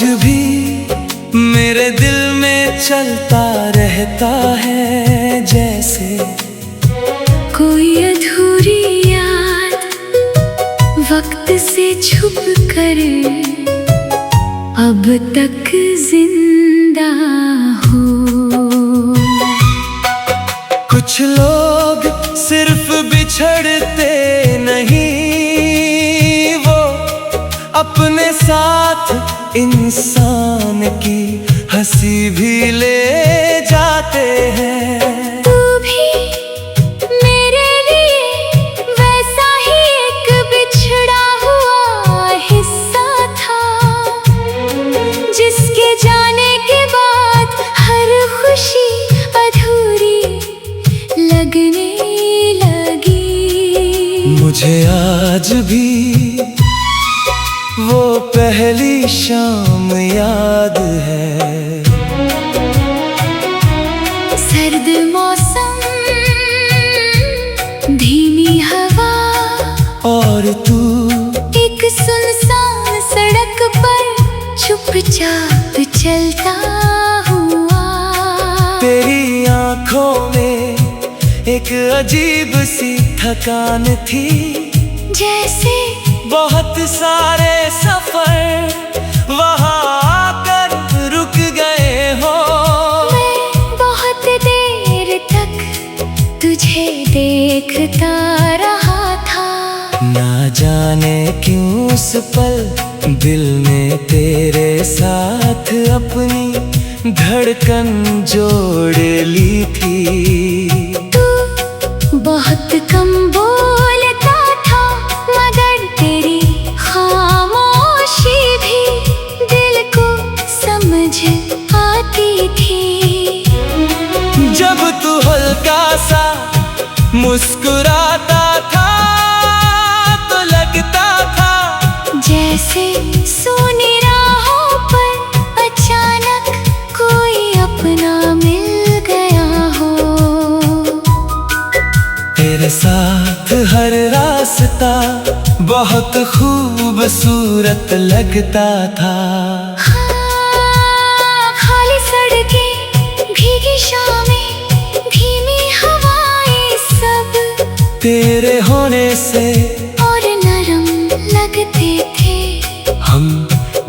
आज भी मेरे दिल में चलता रहता है, जैसे कोई अधूरी याद वक्त से छुप कर अब तक जिंदा हो। कुछ लोग सिर्फ बिछड़ते नहीं, वो अपने साथ इंसान की हंसी भी ले जाते हैं। तू भी मेरे लिए वैसा ही एक बिछड़ा हुआ हिस्सा था, जिसके जाने के बाद हर खुशी अधूरी लगने लगी। मुझे आज भी वो पहली शाम याद है। सर्द मौसम, धीमी हवा और तू एक सुनसान सड़क पर चुपचाप चलता हुआ। तेरी आंखों में एक अजीब सी थकान थी, जैसे बहुत सारे सफर वहाँ आकर रुक गए हो। मैं बहुत देर तक तुझे देखता रहा था। ना जाने क्यों उस पल दिल ने तेरे साथ अपनी धड़कन जोड़ ली थी। तू बहुत कम बोलता था, मगर तेरी खामोशी भी दिल को समझ आती थी। जब तू हल्का सा मुस्कुराता था तो लगता था जैसे सूनी राहों पर अचानक कोई अपना मिल गया हो। तेरे साथ हर रास्ता बहुत खूबसूरत लगता था। हाँ, खाली सड़कें, भीगी शामें, धीमी हवाएं, सब तेरे होने से और नरम लगते थे। हम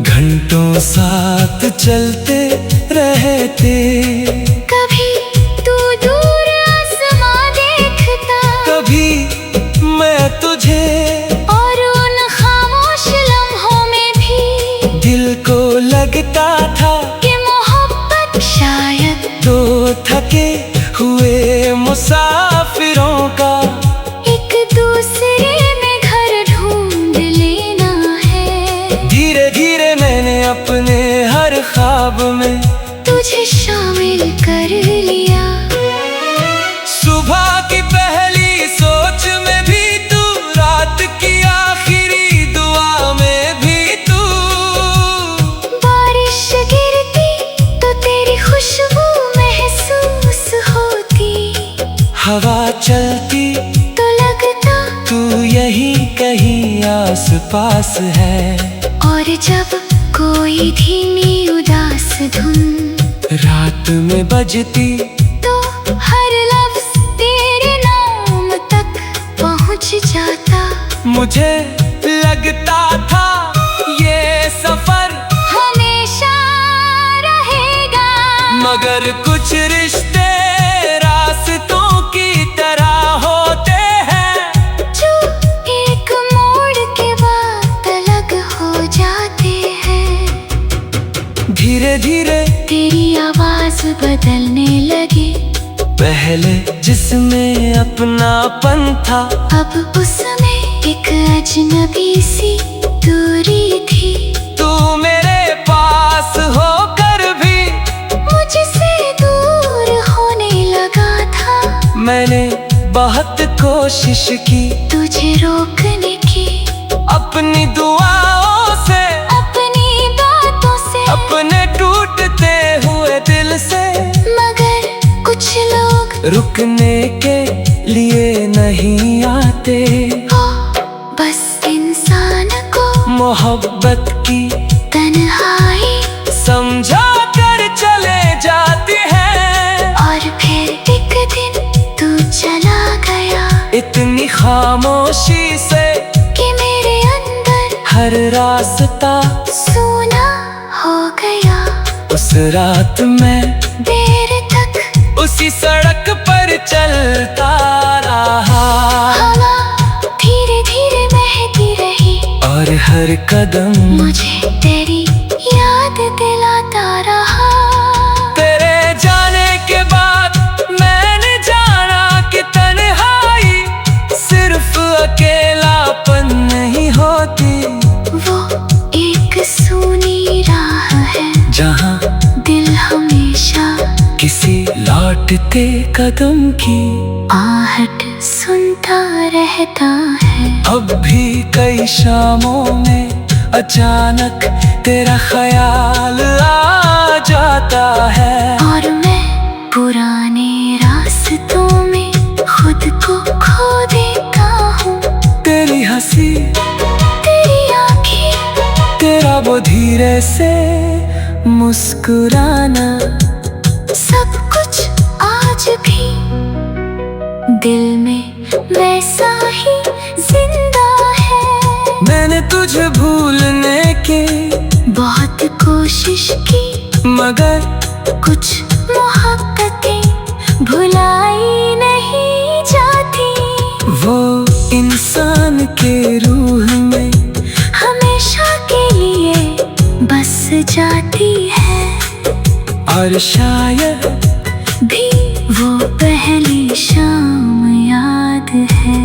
घंटों साथ चलते रहते। कभी तू दूर आसमां देखता, कभी मैं तुझे, और उन खामोश लम्हों में भी दिल को लगता था कि मोहब्बत शायद दो थके हुए मुसाफिरों का एक दूसरे में घर ढूंढ लेना है। धीरे धीरे मैंने अपने हर ख्वाब में तुझे शामिल कर लिया। सुबह की पहली सोच में भी तू, रात की आखिरी दुआ में भी तू। बारिश गिरती तो तेरी खुशबू महसूस होती, हवा चलती तो लगता तू यहीं कहीं आस पास है। और जब कोई धीमी उदास धुन रात में बजती तो हर लफ्ज तेरे नाम तक पहुंच जाता। मुझे लगता था ये सफर हमेशा रहेगा, मगर कुछ रिश्ते रास्तों की तरह होते हैं, जो एक मोड़ के बाद अलग हो जाते हैं। धीरे धीरे तेरी आवाज बदलने लगी, पहले जिसमें अपनापन था अब उसमें एक अजनबी सी दूरी थी। तू मेरे पास होकर भी मुझसे दूर होने लगा था। मैंने बहुत कोशिश की तुझे रोकने की, अपनी दुआओं से, अपनी बातों से, अपने टूटते हुए दिल से। मगर कुछ लोग रुकने के लिए नहीं आते, हो बस इंसान को मोहब्बत की तन्हाई समझा कर चले जाती है। और फिर एक दिन तू चला गया, इतनी खामोशी से कि मेरे अंदर हर रास्ता सूना हो गया। उस रात में देर तक उसी सड़क पर चलता रहा। हवा धीरे धीरे बहती रही, और हर कदम मुझे तेरी याद दिलाता रहा। तेरे जाने के बाद मैंने जाना कि तन्हाई सिर्फ अकेलापन नहीं होती। वो एक सूनी राह है, जहाँ दिल हमेशा किसी लौटते कदम की आहट सुनता रहता है। अब भी कई शामों में अचानक तेरा ख्याल आ जाता है। और मैं पुराने रास्तों में खुद को खो देता हूँ। तेरी हंसी, तेरी आँखें, तेरा वो धीरे से मुस्कुराना, सब कुछ आज भी दिल में वैसा ही जिंदा है। मैंने तुझे भूलने की बहुत कोशिश की, मगर कुछ मोहब्बतें भुलाई नहीं जाती। वो इंसान के रूह में हमेशा के लिए बस जाती है। और शायद भी वो पहली शाम याद है।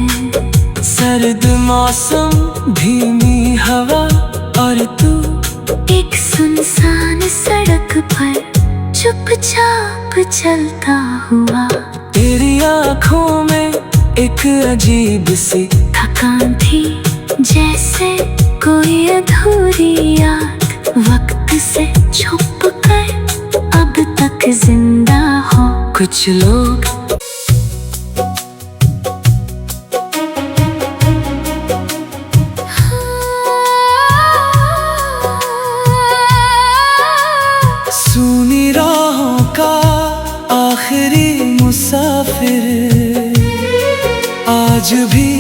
सर्द मौसम, धीमी हवा और तू एक सुनसान सड़क पर चुपचाप चलता हुआ। तेरी आँखों में एक अजीब सी थकान थी, जैसे कोई अधूरी याद वक्त से छुप कर अब तक जिंदा हो। कुछ लोग सूनी राहों का आखिरी मुसाफिर आज भी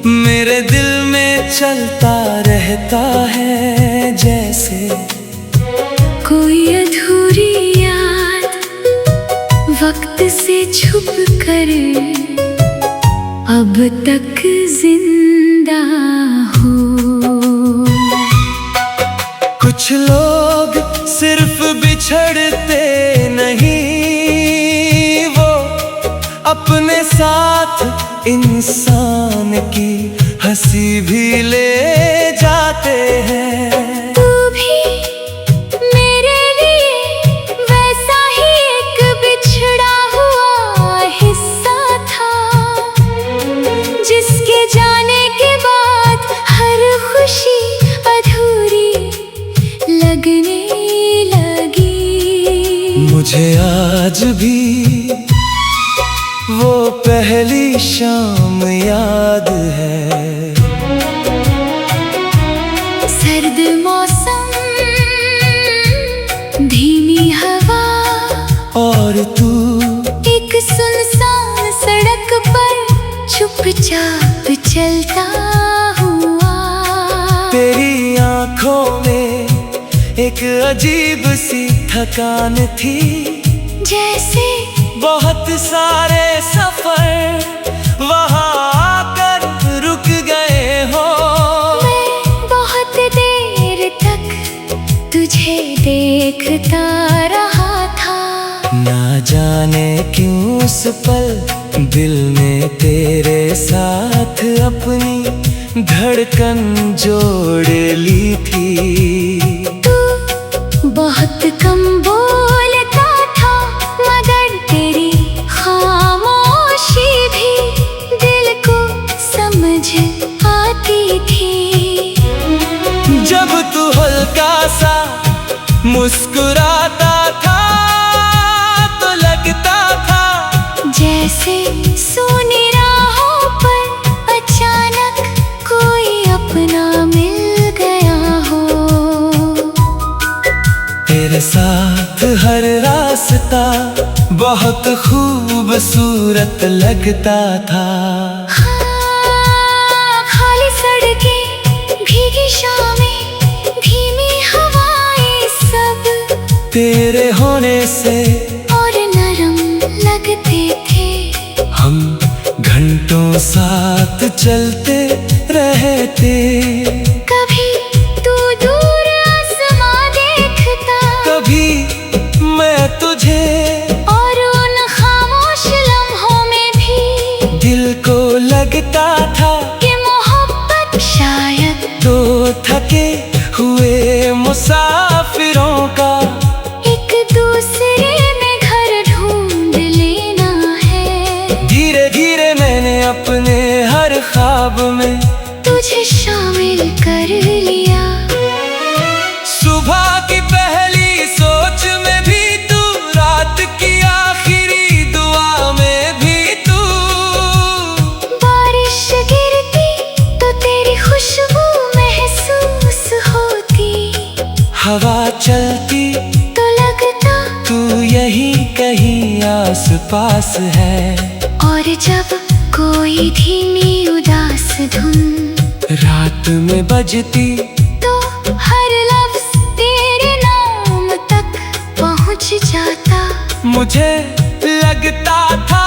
मेरे दिल में चलता रहता है। जैसे कोई अधूरी याद वक्त से छुप कर अब तक जिंदा हो। कुछ लोग सिर्फ बिछड़ते नहीं, वो अपने साथ इंसान की हंसी भी ले जाते हैं। तू भी मेरे लिए वैसा ही एक बिछड़ा हुआ हिस्सा था, जिसके जाने के बाद हर खुशी अधूरी लगने लगी। मुझे आज भी वो पहली शाम याद है। सर्द मौसम, धीमी हवा और तू एक सुनसान सड़क पर चुपचाप चलता हुआ। तेरी आँखों में एक अजीब सी थकान थी, जैसे बहुत सारे सफर वहाँ आकर रुक गए हो। मैं बहुत देर तक तुझे देखता रहा था। ना जाने क्यों उस पल दिल ने तेरे साथ अपनी धड़कन जोड़ ली थी। तू बहुत कम बोलता था, मगर तेरी खामोशी भी दिल को समझ आती थी। जब तू हल्का सा मुस्कुराता था तो लगता था जैसे सूनी राहों पर अचानक कोई अपना मिल गया हो। रास्ता बहुत खूबसूरत लगता था। खाली सड़कें, भीगी शामें, धीमी हवाएं सब तेरे होने से और नरम लगते थे। हम घंटों साथ चलते रहते। कभी तू दूर आसमां देखता, कभी मैं तुझे, और उन खामोश लम्हों में भी दिल को लगता था कि मोहब्बत शायद दो थके हुए मुसाफिरों का एक दूसरे में घर ढूंढ लेना है। धीरे धीरे मैंने अपने हर ख्वाब में तुझे शामिल कर लिया। सुबह की पहली सोच में भी तू, रात की आखिरी दुआ में भी तू। बारिश गिरती तो तेरी खुशबू महसूस होती, हवा चलती तो लगता तू यहीं कहीं आस पास है। और जब कोई धीमी उदास धुन रात में बजती तो हर लफ्ज तेरे नाम तक पहुंच जाता। मुझे लगता था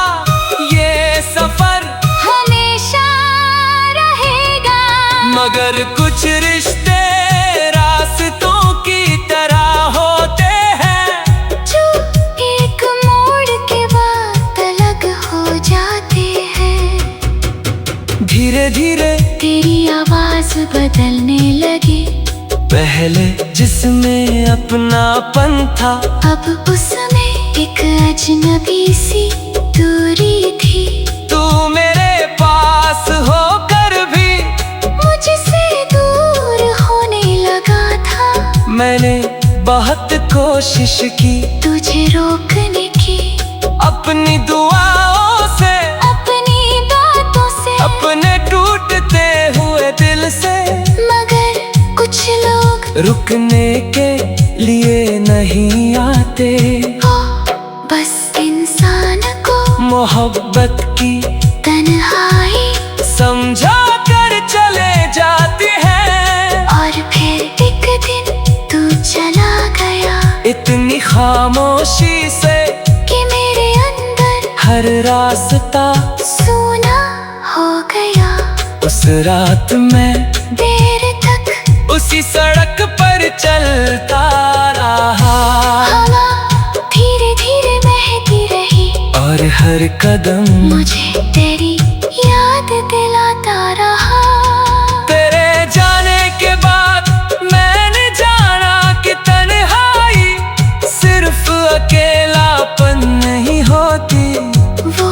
ये सफर हमेशा रहेगा, मगर कुछ रिश्ते रास्तों की तरह होते हैं, जो एक मोड़ के बाद अलग हो जाते हैं। धीरे धीरे तेरी आवाज बदलने लगी, पहले जिसमें अपनापन था अब उसमें एक अजनबी सी दूरी थी। तू मेरे पास होकर भी मुझसे दूर होने लगा था। मैंने बहुत कोशिश की तुझे रोकने की, अपनी दुआओं से, अपनी बातों से, अपने टूटते हुए दिल से, मगर कुछ लोग रुकने के लिए नहीं आते। हो बस इंसान को मोहब्बत की तन्हाई समझा कर चले जाती है। और फिर एक दिन तू चला गया, इतनी खामोशी से कि मेरे अंदर हर रास्ता सूना हो गया। उस रात मैं देर तक उसी सड़क पर चलता रहा, हवा धीरे धीरे बहती रही, और हर कदम मुझे तेरी याद दिलाता रहा। तेरे जाने के बाद मैंने जाना कि तन्हाई सिर्फ अकेलापन नहीं होती, वो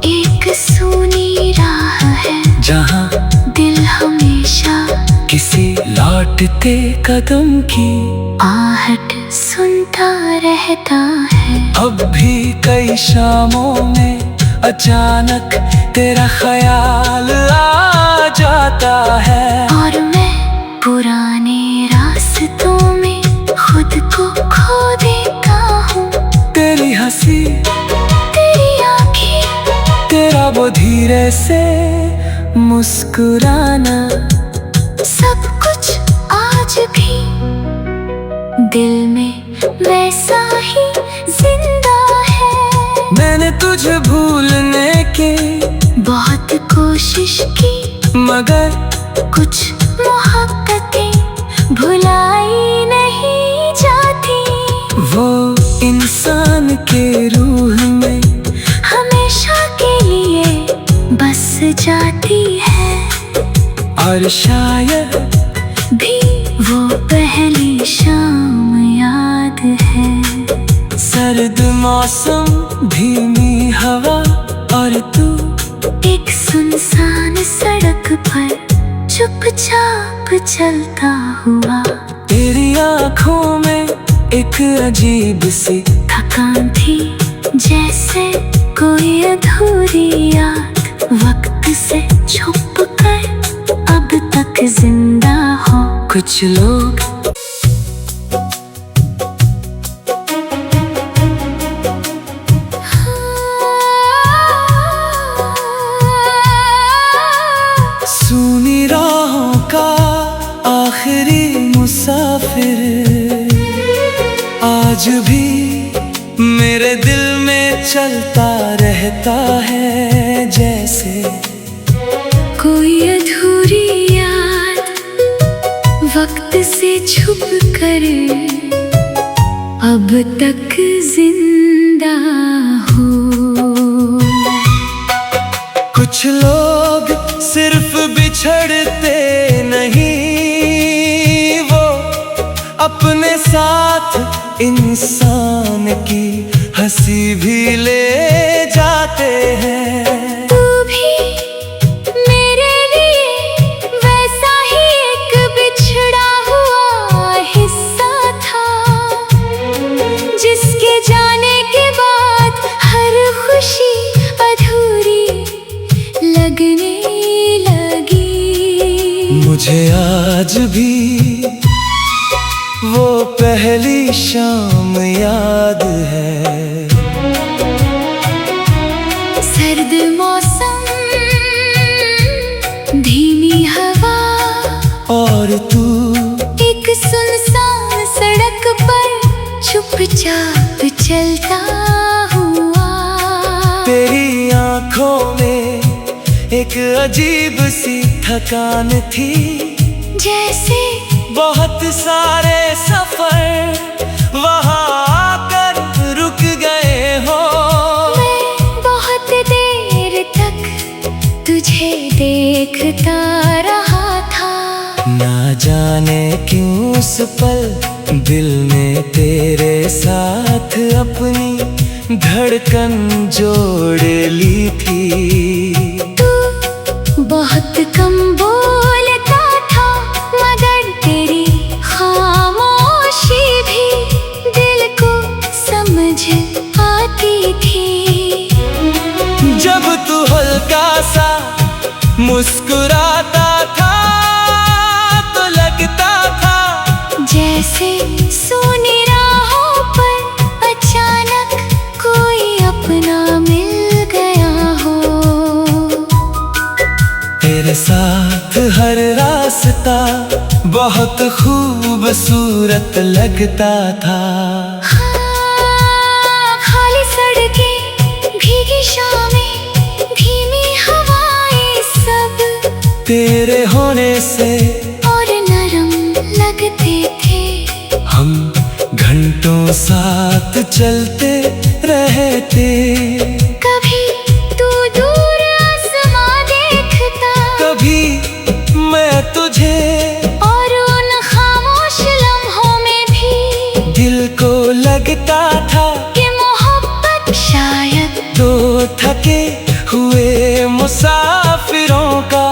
एक सूनी राह है जहाँ दिल हमेशा किसी लौटते कदम की आहट सुनता रहता है। अब भी कई शामों में अचानक तेरा ख्याल आ जाता है, और मैं पुराने रास्तों में खुद को खो देता हूँ। तेरी हंसी, तेरी आँखें, तेरा वो धीरे से मुस्कुराना, सब कुछ आज भी दिल में वैसा ही जिंदा है। मैंने तुझे भूलने के बहुत कोशिश की, मगर कुछ मोहब्बतें भुलाई नहीं जाती। वो इंसान के रूह में हमेशा के लिए बस जाती है, और शायद भी वो पहली शाम याद है। सर्द मौसम, धीमी हवा, और तू एक सुनसान सड़क पर चुपचाप चलता हुआ। तेरी आँखों में एक अजीब सी थकान थी, जैसे कोई अधूरी याद वक्त से छुप कर अब तक जिंदा हो। कुछ लोग आखिरी मुसाफिर आज भी मेरे दिल में चलता रहता है, जैसे कोई अधूरी याद वक्त से छुप कर अब तक जिंदा हो। कुछ लोग सिर्फ बिछड़ते नहीं, वो अपने साथ इंसान की हंसी भी ले जाते हैं। तू भी मेरे लिए वैसा ही एक बिछड़ा हुआ हिस्सा था, जिसके जाने के बाद हर खुशी अधूरी लगने लगी। मुझे आज भी वो पहली शाम याद है। सर्द मौसम, धीमी हवा और तू एक सुनसान सड़क पर चुपचाप चलता हुआ। तेरी आंखों में एक अजीब सी थकान थी, जैसे बहुत सारे सफर वहाँ आकर रुक गए हो। मैं बहुत देर तक तुझे देखता रहा था। ना जाने क्यों उस पल दिल ने तेरे साथ अपनी धड़कन जोड़ ली थी। तू बहुत कम बोलता था, मगर तेरी खामोशी भी दिल को समझ आती थी। जब तू हल्का सा मुस्कुराता था तो लगता था जैसे सुनी राहों पर अचानक कोई अपना मिल गया हो। तेरे साथ हर रास्ता बहुत खूबसूरत लगता था। हाँ, खाली सड़कें, भीगी शामें, धीमी हवाएं सब तेरे होने से और नरम लगते थे। हम घंटों साथ चलते रहते। कभी तू दूर आसमां देखता, कभी मैं तुझे, और उन खामोश लम्हों में भी दिल को लगता था कि मोहब्बत शायद दो थके हुए मुसाफिरों का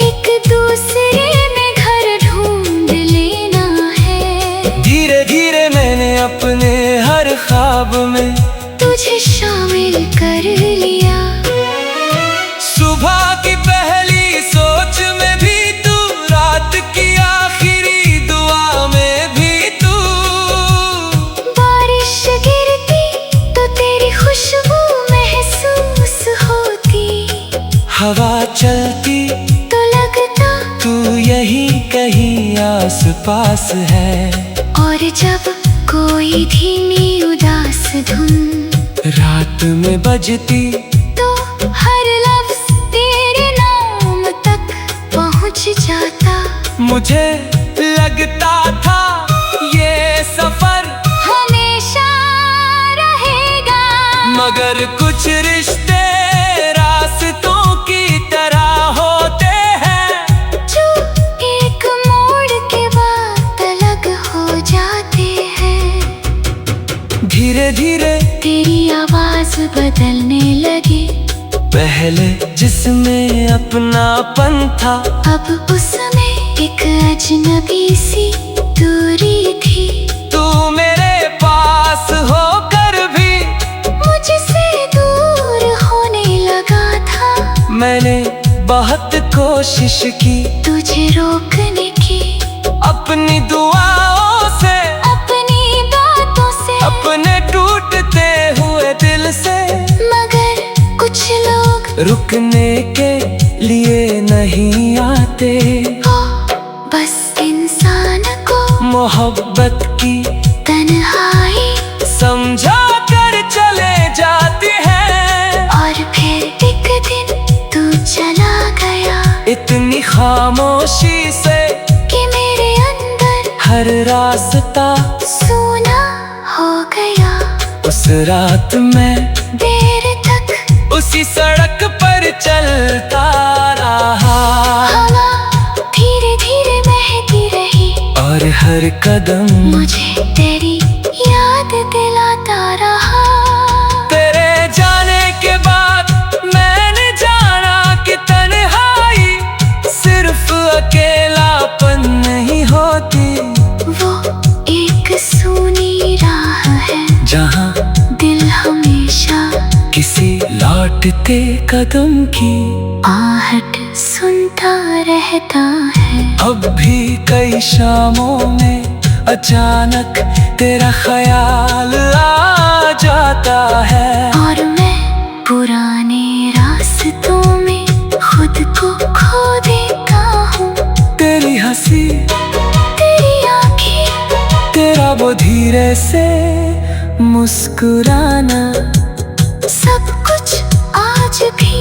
एक दूसरे में घर ढूंढ लेना है। धीरे धीरे मैंने अपने हर ख्वाब में तुझे शामिल कर लिया। सुबह की पहली सोच में भी तू, रात की आखिरी दुआ में भी तू। बारिश गिरती तो तेरी खुशबू महसूस होती, हवा चलती तो लगता तू यहीं कहीं आस पास है। और जब कोई धीमी उदास धुन रात में बजती तो हर लफ्ज तेरे नाम तक पहुंच जाता। मुझे लगता था ये सफर हमेशा रहेगा, मगर कुछ रिश्ते रास्तों की तरह होते हैं, जो एक मोड़ के बाद अलग हो जाते हैं। धीरे धीरे तेरी आवाज बदलने लगी, पहले जिसमें अपनापन था अब उसमें एक अजनबी सी दूरी थी। तू मेरे पास होकर भी मुझसे दूर होने लगा था। मैंने बहुत कोशिश की तुझे रोकने की, अपनी दुआओं से, अपनी बातों से, अपने टूटते हुए दिल से। मगर कुछ लोग रुकने के लिए नहीं आते। हो बस इंसान मोहब्बत की तन्हाई समझा कर चले जाती है। और फिर एक दिन तू चला गया, इतनी खामोशी से कि मेरे अंदर हर रास्ता सूना हो गया। उस रात मैं देर तक उसी सड़क पर चलता रहा, हवा धीरे धीरे बहती रही और हर कदम मुझे तेरी याद दिलाता रहा। तेरे जाने के बाद मैंने जाना कि तन्हाई सिर्फ अकेलापन नहीं होती। वो एक सूनी राह है जहाँ दिल हमेशा किसी लौटते कदम की आहट सुनता रहता है। अब भी कई शामों में अचानक तेरा ख्याल आ जाता है, और मैं पुराने रास्तों में खुद को खो देता हूँ। तेरी हंसी, तेरी आँखें, तेरा वो धीरे से मुस्कुराना, सब कुछ आज भी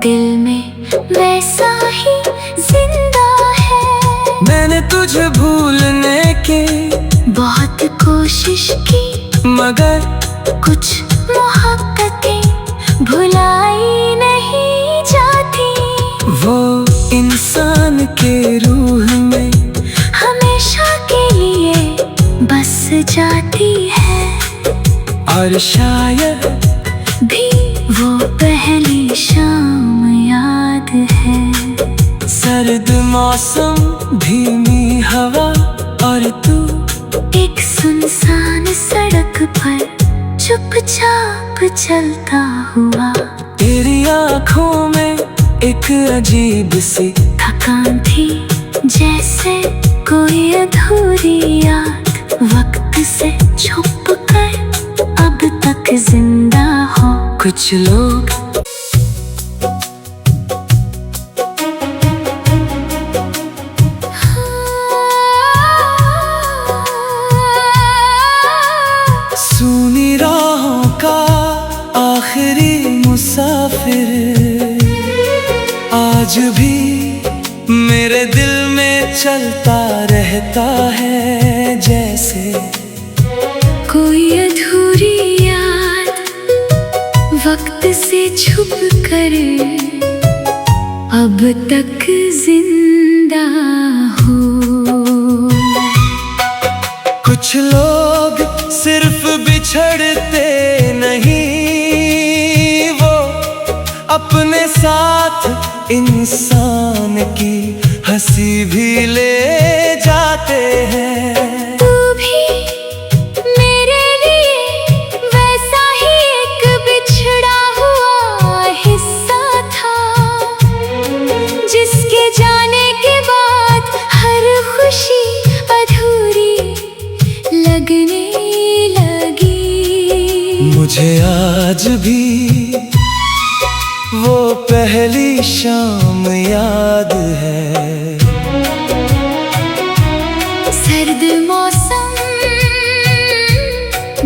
दिल में वैसा ही जिंदा है। मैंने तुझे भूलने की बहुत कोशिश की, मगर कुछ मोहब्बतें भुलाई नहीं जाती। वो इंसान के रूह में हमेशा के लिए बस जाती है, और शायद भी वो पहली शाम याद है। सर्द मौसम, धीमी हवा और तू एक सुनसान सड़क पर चुपचाप चलता हुआ। तेरी आँखों में एक अजीब सी थकान थी, जैसे कोई अधूरी याद वक्त से छुप कर अब तक जिंदा हो। कुछ लोग सूनी राहों का आखिरी मुसाफिर आज भी मेरे दिल में चलता रहता है, जैसे कोई अधूरी याद वक्त से छुप कर अब तक जिंदा हो। कुछ लोग सिर्फ बिछड़ते नहीं, वो अपने साथ इंसान की हंसी भी ले जाते हैं। तू भी मेरे लिए वैसा ही एक बिछड़ा हुआ हिस्सा था, जिसके जाने के बाद हर खुशी अधूरी लगने लगी। मुझे आज भी वो पहली शाम याद है। सर्द मौसम,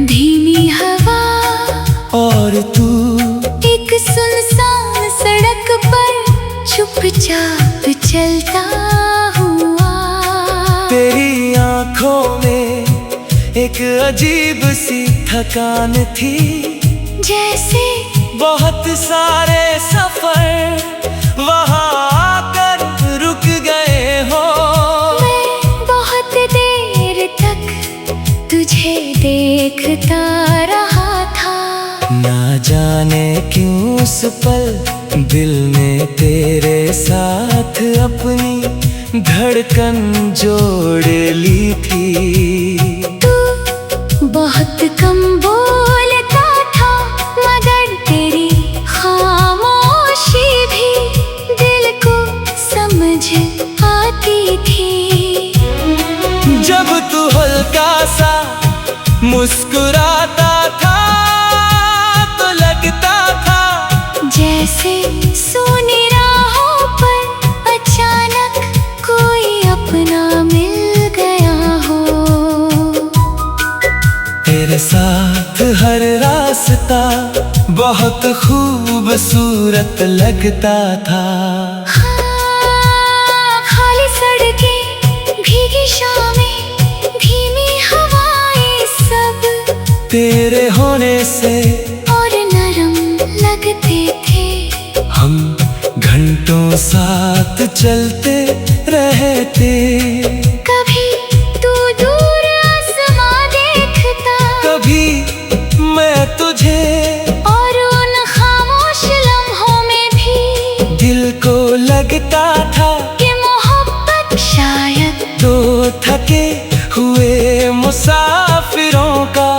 धीमी हवा और तू एक सुनसान सड़क पर चुपचाप चलता हुआ। तेरी आँखों में एक अजीब सी थकान थी, जैसे बहुत सारे सफर वहाँ आकर रुक गए हो। मैं बहुत देर तक तुझे देखता रहा था। ना जाने क्यों उस पल दिल ने तेरे साथ अपनी धड़कन जोड़ ली थी। तू बहुत कम बोलता था, मगर तेरी खामोशी भी दिल को समझ आती थी। जब तू हल्का सा मुस्कुराता था तो लगता था जैसे सूनी राहों पर अचानक कोई अपना मिल साथ हर रास्ता बहुत खूबसूरत लगता था। हाँ, खाली सड़कें, भीगी शामें, धीमी हवाएं सब तेरे होने से और नरम लगते थे। हम घंटों साथ चलते रहते। कभी तू दूर आसमां देखता, कभी मैं तुझे, और उन खामोश लम्हों में भी दिल को लगता था कि मोहब्बत शायद तो थके हुए मुसाफिरों का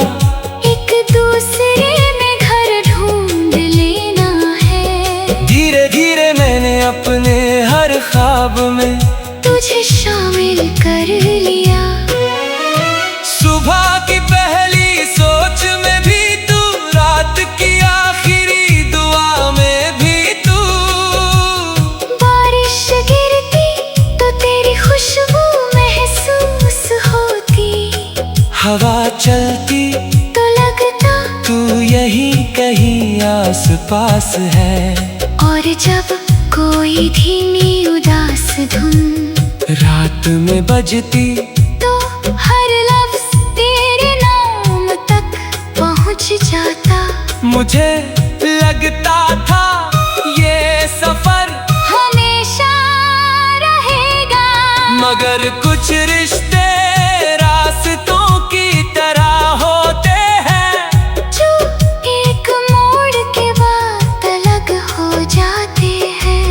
एक दूसरे में घर ढूंढ लेना है। धीरे धीरे मैंने अपने हर ख्वाब में तुझे शामिल कर लिया। सुबह की पहली सोच में भी तू, रात की आखिरी दुआ में भी तू। बारिश गिरती तो तेरी खुशबू महसूस होती, हवा चलती तो लगता तू यहीं कहीं आस पास है। और जब कोई धीमी उदास धुन रात में बजती तो हर लफ्ज तेरे नाम तक पहुंच जाता। मुझे लगता था ये सफर हमेशा रहेगा, मगर कुछ रिश्ते रास्तों की तरह होते हैं, जो एक मोड़ के बाद अलग हो जाते हैं।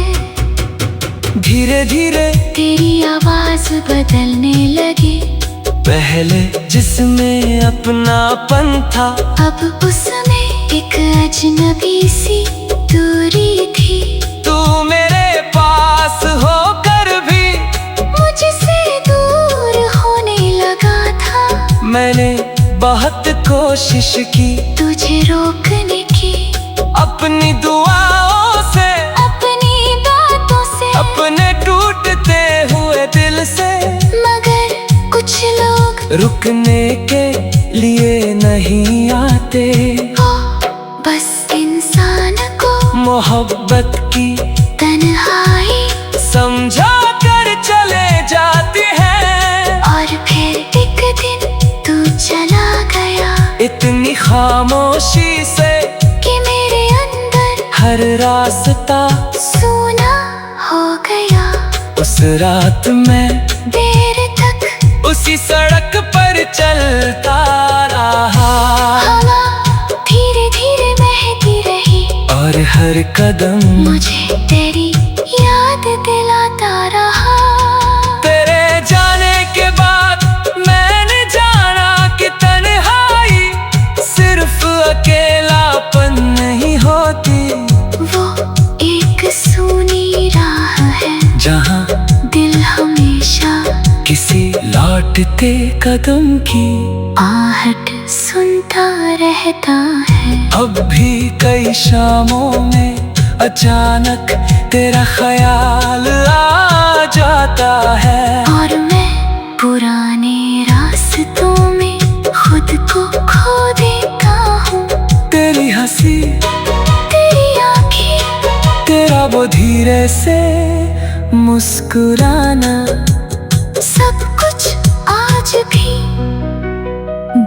धीरे धीरे तेरी आवाज बदलने लगी, पहले जिसमें अपनापन था अब उसमें एक अजनबी सी दूरी थी। तू मेरे पास होकर भी मुझसे दूर होने लगा था। मैंने बहुत कोशिश की तुझे रोकने की, अपनी दुआओं से, अपनी बातों से, अपने टूटते हुए दिल से, मगर कुछ लोग रुकने के लिए नहीं आते। हो बस इंसान को मोहब्बत की तन्हाई समझा कर चले जाती है। और फिर एक दिन तू चला गया, इतनी खामोशी से कि मेरे अंदर हर रास्ता सूना हो गया। उस रात में देर तक उसी सड़क पर चलता रहा, हवा धीरे धीरे बहती रही, और हर कदम मुझे तेरी याद दिलाता रहा। तेरे जाने के बाद मैंने जाना कि तन्हाई सिर्फ अकेलापन नहीं होती। वो एक सूनी राह है, जहाँ दिल हमेशा किसी लौटते कदम की आहट सुनता रहता है। अब भी कई शामों में अचानक तेरा ख्याल आ जाता है, और मैं पुराने रास्तों में खुद को खो देता हूँ। तेरी हंसी, तेरी आँखें, तेरा वो धीरे से मुस्कुराना, सब कुछ आज भी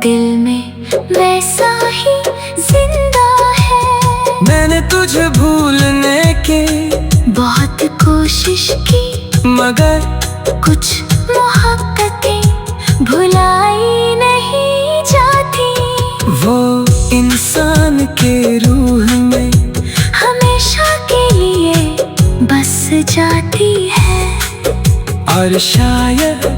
दिल में वैसा ही जिंदा है। मैंने तुझे भूलने की बहुत कोशिश की, मगर कुछ मोहब्बतें भुलाई नहीं जाती। वो इंसान के रूह में हमेशा के लिए बस जाती है, और शायद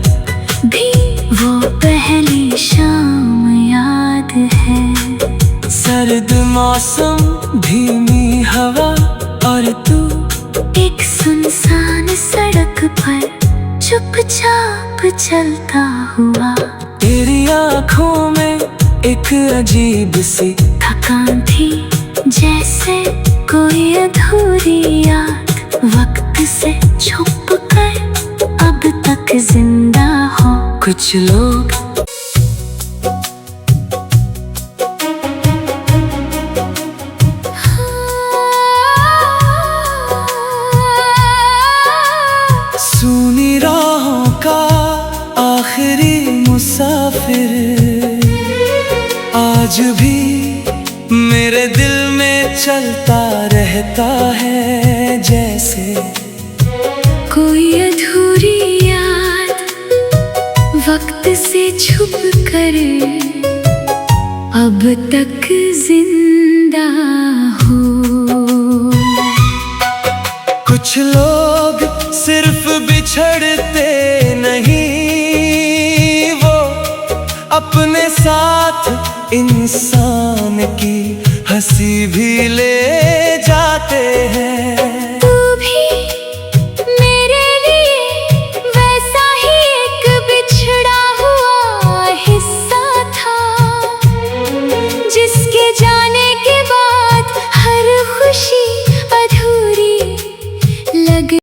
भी वो पहली शाम याद है। सर्द मौसम, धीमी हवा, और तू एक सुनसान सड़क पर चुपचाप चलता हुआ। तेरी आँखों में एक अजीब सी थकान थी, जैसे कोई अधूरी याद वक्त से छुप कर अब तक जिंदा हो। कुछ लोग आखिरी मुसाफिर आज भी मेरे दिल में चलता रहता है, जैसे कोई अधूरी याद वक्त से छुप कर अब तक जिंदा हो। कुछ लोग सिर्फ बिछड़ते नहीं, वो अपने साथ इंसान की हंसी भी ले